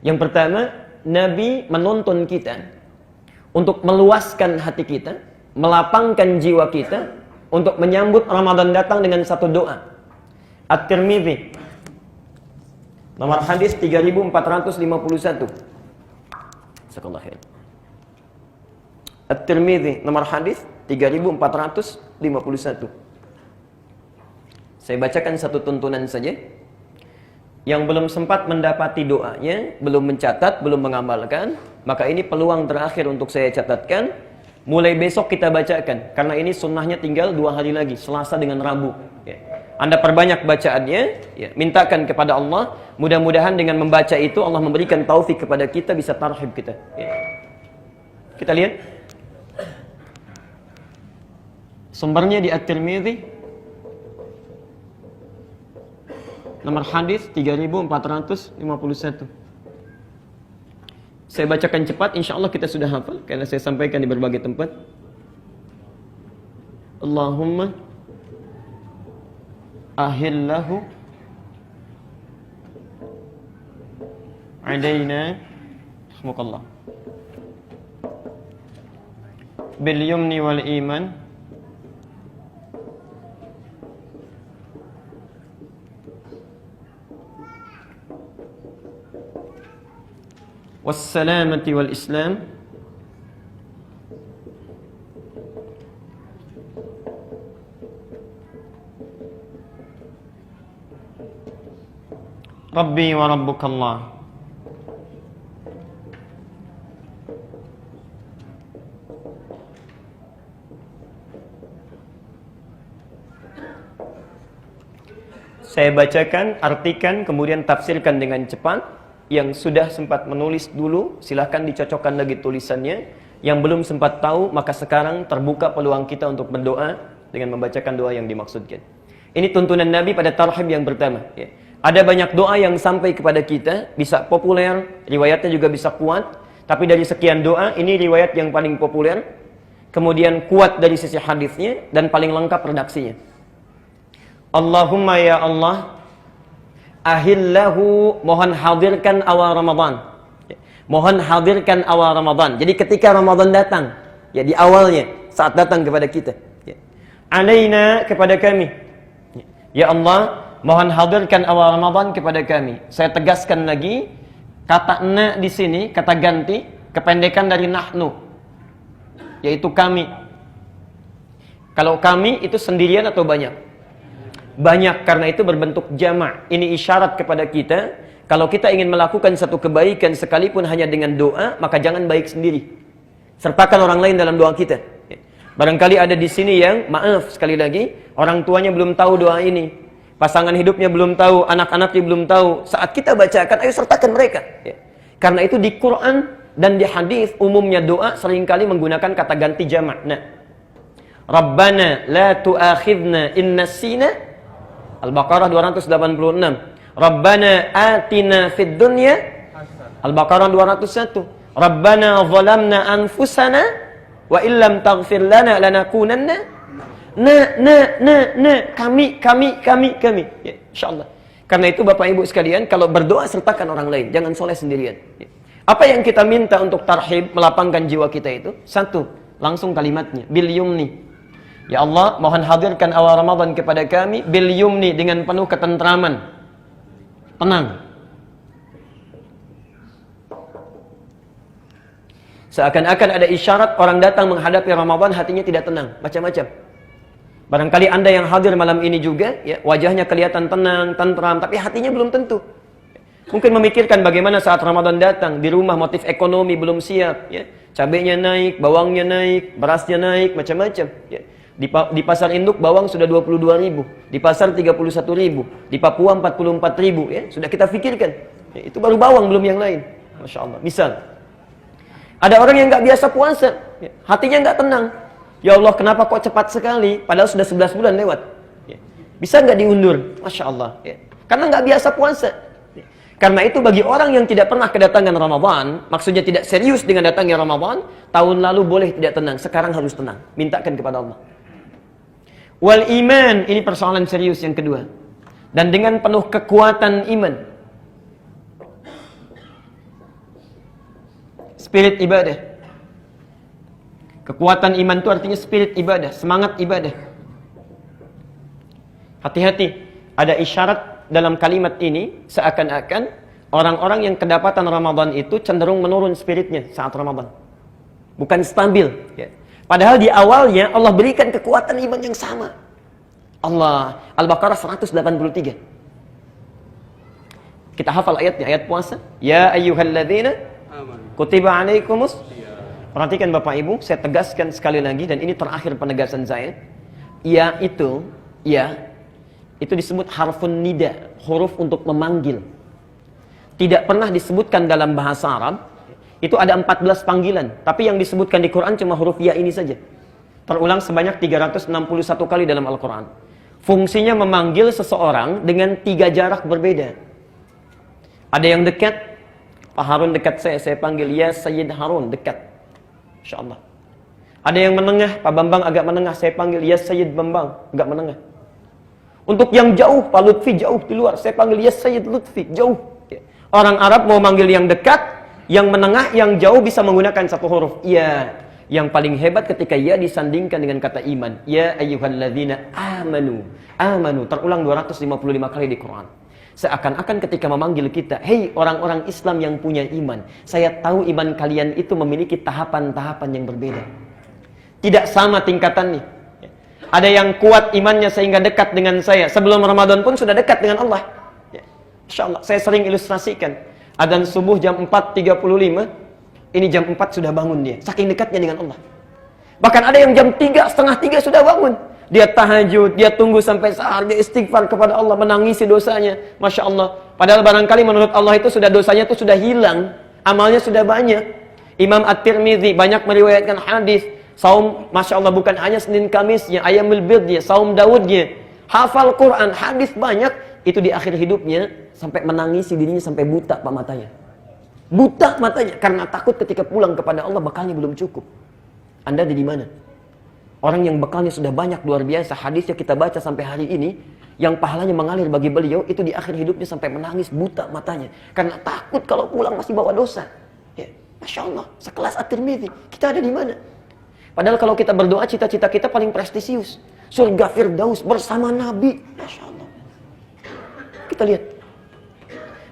Yang pertama, Nabi menuntun kita untuk meluaskan hati kita, melapangkan jiwa kita untuk menyambut Ramadan datang dengan satu doa. At-Tirmidzi nomor hadis 3451. Sekolah khair. At-Tirmidzi nomor hadis 3451. Saya bacakan satu tuntunan saja. Yang belum sempat mendapati doanya, belum mencatat, belum mengamalkan, maka ini peluang terakhir untuk saya catatkan. Mulai besok kita bacakan, karena ini sunnahnya tinggal 2 hari lagi, Selasa dengan Rabu. Ya. Anda perbanyak bacaannya, ya. Mintakan kepada Allah, mudah-mudahan dengan membaca itu Allah memberikan taufik kepada kita, bisa tarhib kita. Ya. Kita lihat. Sumbernya di At-Tirmidzi. Nomor hadis 3451. Saya bacakan cepat, insya Allah kita sudah hafal karena saya sampaikan di berbagai tempat. Allahumma ahillahu alaina rahmukallah bil yumni wal iman wassalamati wal islam Rabbi wa rabbukallah. Saya bacakan, artikan, kemudian tafsirkan dengan cepat. Yang sudah sempat menulis dulu, silahkan dicocokkan lagi tulisannya. Yang belum sempat tahu, maka sekarang terbuka peluang kita untuk berdoa dengan membacakan doa yang dimaksudkan. Ini tuntunan Nabi pada tarhib yang pertama. Ya. Ada banyak doa yang sampai kepada kita, bisa populer, riwayatnya juga bisa kuat. Tapi dari sekian doa, ini riwayat yang paling populer. Kemudian kuat dari sisi hadisnya, dan paling lengkap redaksinya. Allahumma ya Allah, ahillahu, mohon hadirkan awal Ramadan. Mohon hadirkan awal Ramadan. Jadi ketika Ramadan datang, ya di awalnya, saat datang kepada kita. Alaina, kepada kami. Ya Allah, mohon hadirkan awal Ramadan kepada kami. Saya tegaskan lagi, kata na di sini, kata ganti, kependekan dari nahnu, yaitu kami. Kalau kami itu sendirian atau banyak? Banyak, karena itu berbentuk jama'. Ini isyarat kepada kita, kalau kita ingin melakukan satu kebaikan sekalipun hanya dengan doa, maka jangan baik sendiri. Sertakan orang lain dalam doa kita. Barangkali ada di sini yang, maaf sekali lagi, orang tuanya belum tahu doa ini. Pasangan hidupnya belum tahu, anak-anaknya belum tahu. Saat kita bacakan, ayo sertakan mereka. Karena itu di Quran dan di hadis umumnya doa seringkali menggunakan kata ganti jama'. Nah, Rabbana la tu'akhidna in nasina. Al-Baqarah 286. Rabbana atina fid dunya. Al-Baqarah 201. Rabbana zalamna anfusana wa illam taghfir lana lanakunanna. Kami. Ya, insyaallah. Karena itu Bapak Ibu sekalian, kalau berdoa sertakan orang lain, jangan soleh sendirian. Ya. Apa yang kita minta untuk tarhib, melapangkan jiwa kita itu? Satu, langsung kalimatnya, bil yumni. Ya Allah, mohon hadirkan awal Ramadan kepada kami bil yumni, dengan penuh ketentraman, tenang. Seakan-akan ada isyarat orang datang menghadapi Ramadan hatinya tidak tenang, macam-macam. Barangkali Anda yang hadir malam ini juga, ya, wajahnya kelihatan tenang, tentram, tapi hatinya belum tentu. Mungkin memikirkan bagaimana saat Ramadan datang, di rumah motif ekonomi belum siap, ya. Cabenya naik, bawangnya naik, berasnya naik, macam-macam, ya. Di pasar induk bawang sudah 22.000, di pasar 31.000, di Papua 44.000, ya. Sudah kita pikirkan. Ya, itu baru bawang, belum yang lain. Masya Allah. Misal, ada orang yang nggak biasa puasa, ya, hatinya nggak tenang. Ya Allah, kenapa kok cepat sekali? Padahal sudah 11 bulan lewat. Ya. Bisa nggak diundur? Masya Allah. Ya. Karena nggak biasa puasa. Ya. Karena itu bagi orang yang tidak pernah kedatangan Ramadan, maksudnya tidak serius dengan datangnya Ramadan, tahun lalu boleh tidak tenang, sekarang harus tenang. Mintakan kepada Allah. Wal iman, ini persoalan serius yang kedua. Dan dengan penuh kekuatan iman. spirit ibadah. Kekuatan iman itu artinya spirit ibadah, semangat ibadah. Hati-hati, ada isyarat dalam kalimat ini seakan-akan orang-orang yang kedapatan Ramadan itu cenderung menurun spiritnya saat Ramadan. Bukan stabil. Ya. Padahal di awalnya Allah berikan kekuatan iman yang sama. Allah, Al-Baqarah 183. Kita hafal ayatnya, ayat puasa. Ya ayyuhalladzina kutiba alaikumus. Perhatikan Bapak Ibu, saya tegaskan sekali lagi dan ini terakhir penegasan saya. Ya itu disebut harfun nida, huruf untuk memanggil. Tidak pernah disebutkan dalam bahasa Arab. Itu ada 14 panggilan, tapi yang disebutkan di Quran cuma huruf ya ini saja. Terulang sebanyak 361 kali dalam Al-Quran. Fungsinya memanggil seseorang dengan 3 jarak berbeda. Ada yang dekat, Pak Harun dekat saya panggil ya Sayyid Harun, dekat. InsyaAllah. Ada yang menengah, Pak Bambang agak menengah, saya panggil ya Sayyid Bambang, agak menengah. Untuk yang jauh, Pak Lutfi jauh di luar, saya panggil ya Sayyid Lutfi, jauh. Orang Arab mau manggil yang dekat, yang menengah, yang jauh bisa menggunakan satu huruf ya. Yang paling hebat ketika ya disandingkan dengan kata iman. Ya ayyuhalladzina amanu. Amanu terulang 255 kali di Quran. Seakan-akan ketika memanggil kita, hei orang-orang Islam yang punya iman, saya tahu iman kalian itu memiliki tahapan-tahapan yang berbeda. Tidak sama tingkatannya. Ada yang kuat imannya sehingga dekat dengan saya. Sebelum Ramadan pun sudah dekat dengan Allah. InsyaAllah, saya sering ilustrasikan. Adzan subuh jam 4.35, ini jam 4 sudah bangun dia. Saking dekatnya dengan Allah. Bahkan ada yang jam 3, setengah 3 sudah bangun. Dia tahajud, dia tunggu sampai sahar, dia istighfar kepada Allah, menangisi dosanya. Masya Allah. Padahal barangkali menurut Allah itu sudah dosanya itu sudah hilang. Amalnya sudah banyak. Imam At-Tirmidzi banyak meriwayatkan hadis. Saum, Masya Allah, bukan hanya Senin Kamisnya, Ayyamul Bidnya, Saum Daudnya. Hafal Quran, hadis banyak. Itu di akhir hidupnya sampai menangisi dirinya sampai buta pak matanya. Buta matanya karena takut ketika pulang kepada Allah bekalnya belum cukup. Anda ada di mana? Orang yang bekalnya sudah banyak luar biasa, hadisnya kita baca sampai hari ini, yang pahalanya mengalir bagi beliau itu di akhir hidupnya sampai menangis buta matanya karena takut kalau pulang masih bawa dosa. Ya, Masya Allah, sekelas At-Tirmidzi, kita ada di mana? Padahal kalau kita berdoa cita-cita kita paling prestisius, surga Firdaus bersama Nabi. Masya Allah. Kita lihat.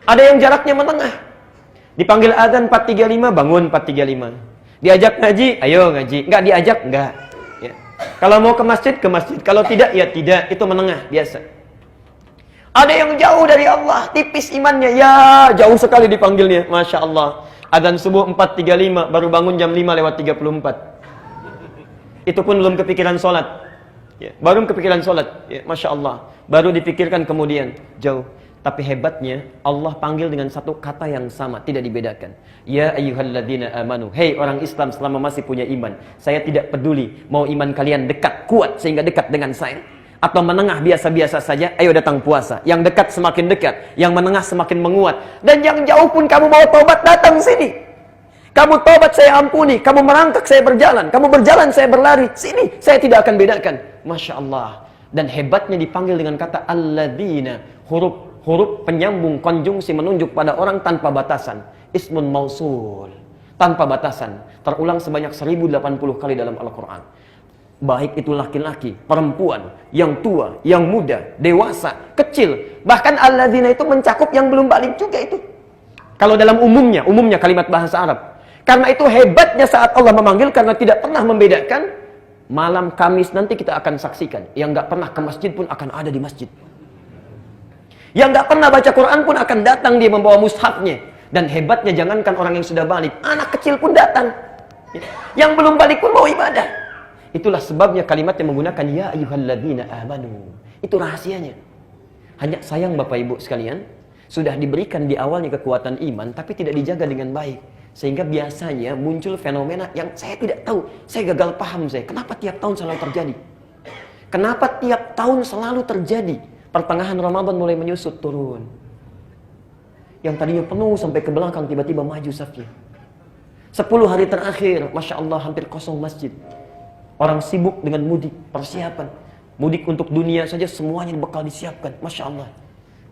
Ada yang jaraknya menengah. Dipanggil adzan 4.35, bangun 4.35. Diajak ngaji, ayo ngaji. Enggak diajak, enggak. Ya. Kalau mau ke masjid, ke masjid. Kalau tidak, ya tidak. Itu menengah, biasa. Ada yang jauh dari Allah, tipis imannya. Ya, jauh sekali dipanggilnya. Masya Allah. Adzan subuh 4.35, baru bangun jam 5:54. Itu pun belum kepikiran sholat. Ya, baru kepikiran sholat. Ya, Masya Allah. Baru dipikirkan kemudian jauh. Tapi hebatnya Allah panggil dengan satu kata yang sama, tidak dibedakan. Ya ayyuhalladzina amanu. Hei orang Islam selama masih punya iman. Saya tidak peduli mau iman kalian dekat, kuat sehingga dekat dengan saya, atau menengah biasa-biasa saja. Ayo datang puasa. Yang dekat semakin dekat, yang menengah semakin menguat. Dan yang jauh pun kamu mau tobat, datang sini. Kamu tobat saya ampuni, kamu merangkak saya berjalan, kamu berjalan saya berlari. Sini, saya tidak akan bedakan. Masya Allah. Dan hebatnya dipanggil dengan kata alladzina, huruf penyambung konjungsi menunjuk pada orang tanpa batasan. Ismun mausul, tanpa batasan. Terulang sebanyak 1080 kali dalam Al-Quran. Baik itu laki-laki, perempuan, yang tua, yang muda, dewasa, kecil. Bahkan alladzina itu mencakup yang belum balik juga itu. Kalau dalam umumnya kalimat bahasa Arab. Karena itu hebatnya saat Allah memanggil, karena tidak pernah membedakan. Malam Kamis nanti kita akan saksikan. Yang gak pernah ke masjid pun akan ada di masjid. Yang gak pernah baca Quran pun akan datang dia membawa mushafnya. Dan hebatnya jangankan orang yang sudah balik, anak kecil pun datang. Yang belum balik pun mau ibadah. Itulah sebabnya kalimat yang menggunakan ya ayyuhalladzina amanu. Itu rahasianya. Hanya sayang Bapak Ibu sekalian, sudah diberikan di awalnya kekuatan iman, tapi tidak dijaga dengan baik. Sehingga biasanya muncul fenomena yang saya tidak tahu. Saya gagal paham saya. Kenapa tiap tahun selalu terjadi? Kenapa tiap tahun selalu terjadi? Pertengahan Ramadan mulai menyusut, turun. Yang tadinya penuh sampai ke belakang, tiba-tiba maju safnya. 10 hari terakhir, Masya Allah, hampir kosong masjid. Orang sibuk dengan mudik, persiapan. Mudik untuk dunia saja semuanya bekal disiapkan. Masya Allah.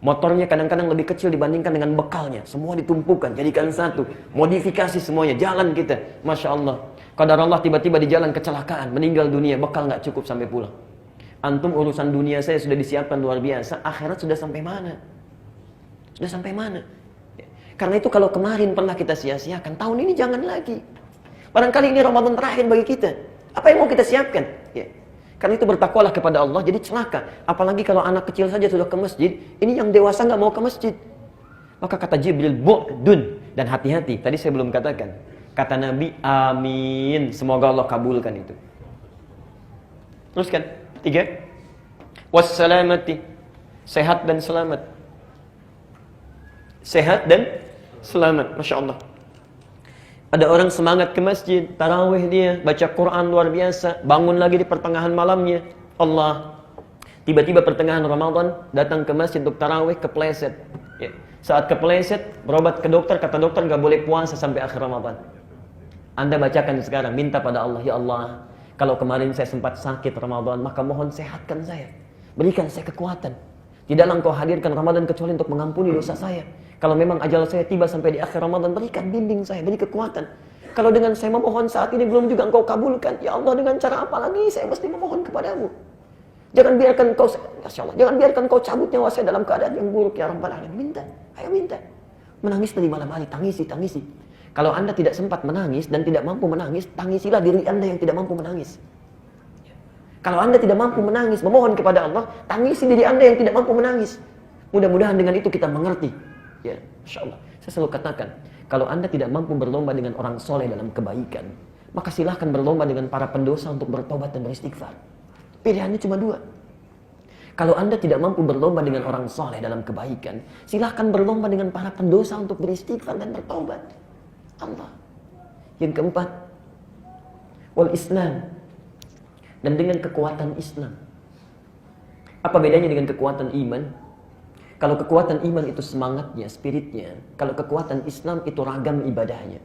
Motornya kadang-kadang lebih kecil dibandingkan dengan bekalnya. Semua ditumpukan, jadikan satu. Modifikasi semuanya, jalan kita. Masya Allah. Qadar Allah tiba-tiba di jalan kecelakaan, meninggal dunia, bekal nggak cukup sampai pulang. Antum urusan dunia saya sudah disiapkan luar biasa, akhirat sudah sampai mana? Sudah sampai mana? Karena itu kalau kemarin pernah kita sia-siakan, tahun ini jangan lagi. Barangkali ini Ramadan terakhir bagi kita. Apa yang mau kita siapkan? Ya. Karena itu bertakwalah kepada Allah, jadi celaka. Apalagi kalau anak kecil saja sudah ke masjid, ini yang dewasa nggak mau ke masjid. Maka kata Jibril, bu'dun. Dan hati-hati, tadi saya belum katakan. Kata Nabi, amin. Semoga Allah kabulkan itu. Teruskan. 3. Wassalamati. Sehat dan selamat. Sehat dan selamat. Masya Allah. Ada orang semangat ke masjid, tarawih dia, baca Quran luar biasa, bangun lagi di pertengahan malamnya. Allah. Tiba-tiba pertengahan Ramadan, datang ke masjid untuk tarawih, kepleset. Ya. Saat kepleset, berobat ke dokter, kata dokter gak boleh puasa sampai akhir Ramadan. Anda bacakan sekarang, minta pada Allah, ya Allah, kalau kemarin saya sempat sakit Ramadan, maka mohon sehatkan saya. Berikan saya kekuatan. Tidaklah engkau hadirkan Ramadan kecuali untuk mengampuni dosa saya. Kalau memang ajal saya tiba sampai di akhir Ramadan, berikan bimbing saya, beri kekuatan. Kalau dengan saya memohon saat ini belum juga engkau kabulkan, ya Allah, dengan cara apa lagi saya mesti memohon kepadamu. Jangan biarkan engkau, Masya Allah, jangan biarkan engkau cabut nyawa saya dalam keadaan yang buruk, ya Rabbal Alamin. Minta, ayo minta. Menangis dari malam hari, tangisi. Kalau Anda tidak sempat menangis dan tidak mampu menangis, tangisilah diri Anda yang tidak mampu menangis. Kalau Anda tidak mampu menangis, memohon kepada Allah, tangisi diri Anda yang tidak mampu menangis. Mudah-mudahan dengan itu kita mengerti. Ya, Masya Allah. Saya selalu katakan, kalau Anda tidak mampu berlomba dengan orang soleh dalam kebaikan, maka silahkan berlomba dengan para pendosa untuk bertobat dan beristighfar. Pilihannya cuma 2. Kalau Anda tidak mampu berlomba dengan orang soleh dalam kebaikan, silahkan berlomba dengan para pendosa untuk beristighfar dan bertobat. Allah. Yang keempat, wal Islam. Dan dengan kekuatan Islam. Apa bedanya dengan kekuatan iman? Kalau kekuatan iman itu semangatnya, spiritnya. Kalau kekuatan Islam itu ragam ibadahnya.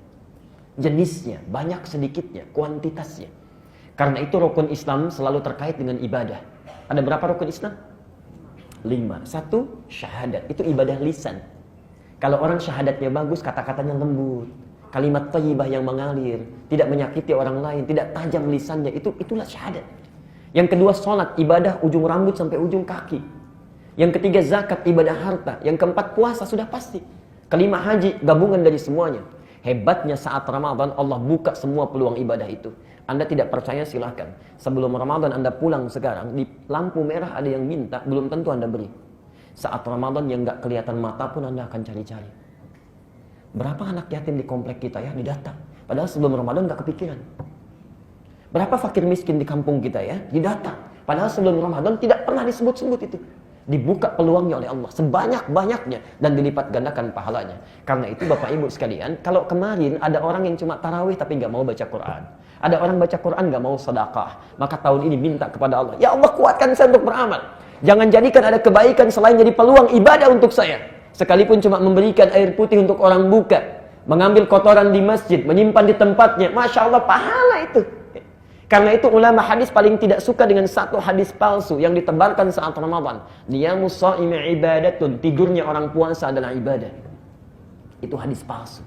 Jenisnya, banyak sedikitnya, kuantitasnya. Karena itu rukun Islam selalu terkait dengan ibadah. Ada berapa rukun Islam? 5. 1, syahadat. Itu ibadah lisan. Kalau orang syahadatnya bagus, kata-katanya lembut. Kalimat thayyibah yang mengalir, tidak menyakiti orang lain, tidak tajam lisannya, itulah syahadat. Yang kedua, sholat, ibadah ujung rambut sampai ujung kaki. Yang ketiga, zakat, ibadah harta. Yang keempat, puasa, sudah pasti. Kelima, haji, gabungan dari semuanya. Hebatnya saat Ramadan, Allah buka semua peluang ibadah itu. Anda tidak percaya, silahkan. Sebelum Ramadan Anda pulang sekarang, di lampu merah ada yang minta, belum tentu Anda beri. Saat Ramadan yang gak kelihatan mata pun Anda akan cari-cari. Berapa anak yatim di komplek kita ya, didata. Padahal sebelum Ramadan gak kepikiran. Berapa fakir miskin di kampung kita ya, didata. Padahal sebelum Ramadan tidak pernah disebut-sebut itu. Dibuka peluangnya oleh Allah sebanyak-banyaknya dan dilipat gandakan pahalanya. Karena itu Bapak Ibu sekalian, kalau kemarin ada orang yang cuma tarawih tapi gak mau baca Quran. Ada orang baca Quran gak mau sedekah. Maka tahun ini minta kepada Allah, ya Allah kuatkan saya untuk beramal. Jangan jadikan ada kebaikan selain jadi peluang ibadah untuk saya. Sekalipun cuma memberikan air putih untuk orang buka, mengambil kotoran di masjid, menyimpan di tempatnya, Masya Allah, pahala itu. Karena itu ulama hadis paling tidak suka dengan satu hadis palsu yang ditebarkan saat Ramadan. Niyamus shaimi ibadatun, tidurnya orang puasa adalah ibadah. Itu hadis palsu.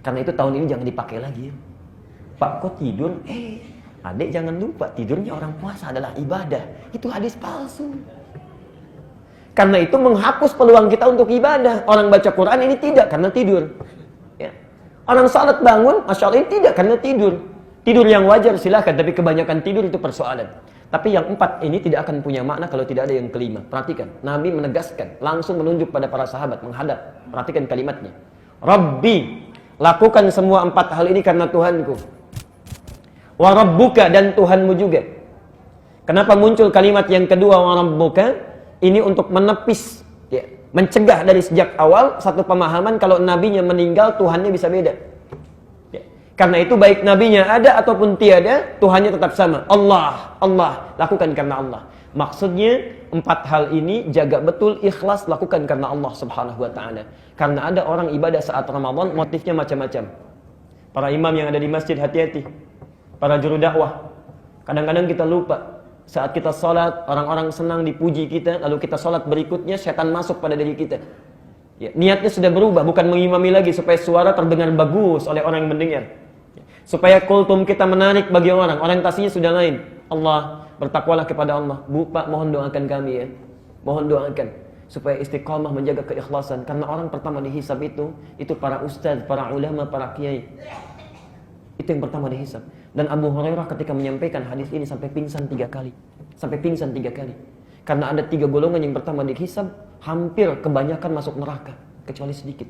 Karena itu tahun ini jangan dipakai lagi. Pak, kok tidur? Adik jangan lupa, tidurnya orang puasa adalah ibadah. Itu hadis palsu. Karena itu menghapus peluang kita untuk ibadah. Orang baca Quran ini tidak karena tidur. Ya. Orang salat bangun, Masya Allah, ini tidak karena tidur. Tidur yang wajar silahkan, tapi kebanyakan tidur itu persoalan. Tapi yang 4 ini tidak akan punya makna kalau tidak ada yang kelima. Perhatikan, Nabi menegaskan, langsung menunjuk pada para sahabat, menghadap. Perhatikan kalimatnya. Rabbi, lakukan semua 4 hal ini karena Tuhanku. Wa rabbuka, dan Tuhanmu juga. Kenapa muncul kalimat yang kedua, wa rabbuka? Ini untuk menepis, ya, mencegah dari sejak awal satu pemahaman kalau nabinya meninggal, Tuhannya bisa beda. Ya. Karena itu baik nabinya ada ataupun tiada, Tuhannya tetap sama. Allah, lakukan karena Allah. Maksudnya 4 hal ini jaga betul, ikhlas, lakukan karena Allah Subhanahu wa ta'ala. Karena ada orang ibadah saat Ramadan, motifnya macam-macam. Para imam yang ada di masjid, hati-hati. Para juru dakwah, kadang-kadang kita lupa. Saat kita sholat, orang-orang senang dipuji kita, lalu kita sholat berikutnya, setan masuk pada diri kita. Ya, niatnya sudah berubah, bukan mengimami lagi supaya suara terdengar bagus oleh orang yang mendengar. Ya, supaya kultum kita menarik bagi orang, orientasinya sudah lain. Allah, bertakwalah kepada Allah. Bu, Pak, mohon doakan kami ya. Mohon doakan supaya istiqamah menjaga keikhlasan. Karena orang pertama dihisab itu para ustaz, para ulama, para kiai. Itu yang pertama dihisab. Dan Abu Hurairah ketika menyampaikan hadis ini sampai pingsan 3 kali. Sampai pingsan 3 kali. Karena ada 3 golongan yang pertama dihisab, hampir kebanyakan masuk neraka, kecuali sedikit.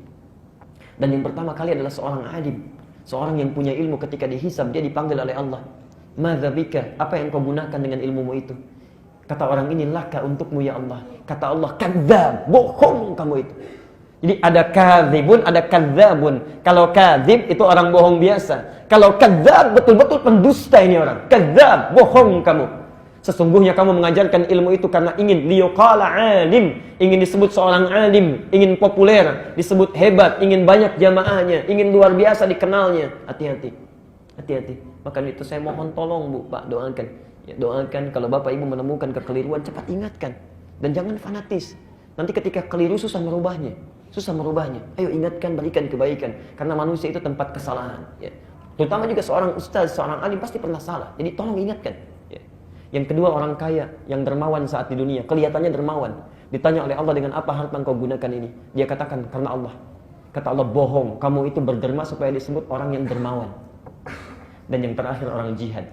Dan yang pertama kali adalah seorang alim, seorang yang punya ilmu. Ketika dihisab, dia dipanggil oleh Allah. Madza bika? Apa yang kau gunakan dengan ilmumu itu? Kata orang ini, laka, untukmu ya Allah. Kata Allah, kadzdzab, bohong kamu itu. Jadi ada kadzibun, ada kadzabun. Kalau kadzib itu orang bohong biasa. Kalau kadzab betul-betul pendusta ini orang. Kadzab, bohong kamu. Sesungguhnya kamu mengajarkan ilmu itu karena ingin liyuqala alim, ingin disebut seorang alim, ingin populer, disebut hebat, ingin banyak jamaahnya, ingin luar biasa dikenalnya. Hati-hati. Hati-hati. Maka itu saya mohon tolong Bu, Pak, doakan. Ya, doakan kalau Bapak Ibu menemukan kekeliruan, cepat ingatkan. Dan jangan fanatis. Nanti ketika keliru susah merubahnya. Susah merubahnya. Ayo ingatkan, berikan kebaikan. Karena manusia itu tempat kesalahan. Ya. Terutama juga seorang ustaz, seorang alim pasti pernah salah. Jadi tolong ingatkan. Ya. Yang kedua, orang kaya yang dermawan saat di dunia. Kelihatannya dermawan. Ditanya oleh Allah, dengan apa harta engkau gunakan ini? Dia katakan, karena Allah. Kata Allah, bohong. Kamu itu berderma supaya disebut orang yang dermawan. Dan yang terakhir, orang jihad.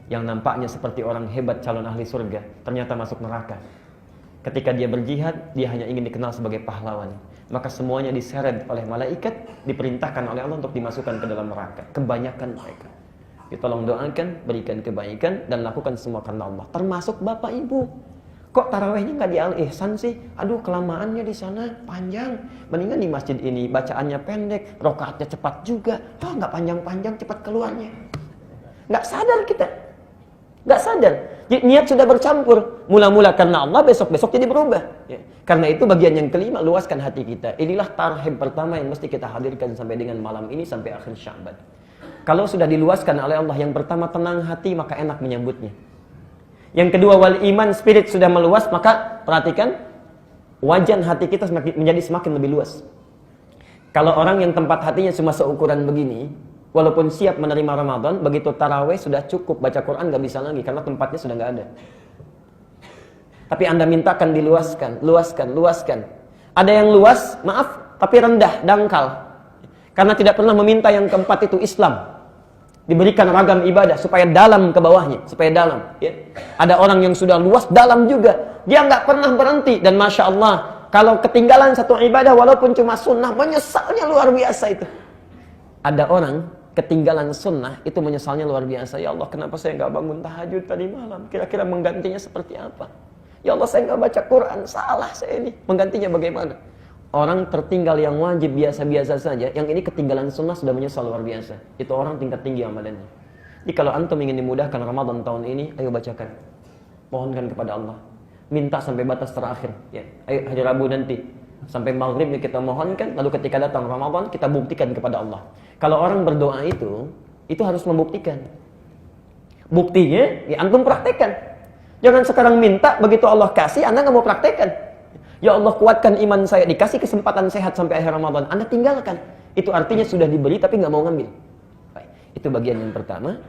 Yang nampaknya seperti orang hebat, calon ahli surga. Ternyata masuk neraka. Ketika dia berjihad, dia hanya ingin dikenal sebagai pahlawan. Maka semuanya diseret oleh malaikat, diperintahkan oleh Allah untuk dimasukkan ke dalam neraka. Kebanyakan mereka. Tolong doakan, berikan kebaikan, dan lakukan semua karena Allah. Termasuk Bapak Ibu. Kok tarawihnya nggak di Al-Ihsan sih? Aduh, kelamaannya di sana panjang. Mendingan di masjid ini bacaannya pendek, rakaatnya cepat juga. Oh, nggak panjang-panjang, cepat keluarnya. Nggak sadar kita. Nggak sadar. Niat sudah bercampur. Mula-mula karena Allah, besok-besok jadi berubah. Ya. Karena itu bagian yang kelima, luaskan hati kita. Inilah tarhib pertama yang mesti kita hadirkan sampai dengan malam ini, sampai akhir Sya'ban. Kalau sudah diluaskan oleh Allah, yang pertama tenang hati, maka enak menyambutnya. Yang kedua, wal iman, spirit sudah meluas, maka perhatikan, wajan hati kita menjadi semakin lebih luas. Kalau orang yang tempat hatinya cuma seukuran begini, walaupun siap menerima Ramadan, begitu tarawih sudah cukup, baca Quran nggak bisa lagi, karena tempatnya sudah nggak ada. Tapi Anda mintakan diluaskan, luaskan. Ada yang luas, maaf, tapi rendah, dangkal. Karena tidak pernah meminta yang keempat itu Islam. Diberikan ragam ibadah supaya dalam ke bawahnya, supaya dalam. Ya. Ada orang yang sudah luas, dalam juga. Dia nggak pernah berhenti. Dan Masya Allah, kalau ketinggalan satu ibadah, walaupun cuma sunnah, menyesalnya luar biasa itu. Ada orang ketinggalan sunnah, itu menyesalnya luar biasa. Ya Allah, kenapa saya nggak bangun tahajud tadi malam? Kira-kira menggantinya seperti apa? Ya Allah, saya nggak baca Quran, salah saya ini. Menggantinya bagaimana? Orang tertinggal yang wajib biasa-biasa saja, yang ini ketinggalan sunnah sudah menyesal luar biasa. Itu orang tingkat tinggi amalannya. Jadi kalau antum ingin dimudahkan Ramadan tahun ini, ayo bacakan. Mohonkan kepada Allah. Minta sampai batas terakhir. Ya. Ayo hari Rabu nanti. Sampai maghribnya kita mohonkan, lalu ketika datang Ramadan, kita buktikan kepada Allah. Kalau orang berdoa itu harus membuktikan. Buktinya, ya antum praktekkan. Jangan sekarang minta, begitu Allah kasih, Anda nggak mau praktekkan. Ya Allah, kuatkan iman saya, dikasih kesempatan sehat sampai akhir Ramadan, Anda tinggalkan. Itu artinya sudah diberi tapi nggak mau ngambil. Baik. Itu bagian yang pertama.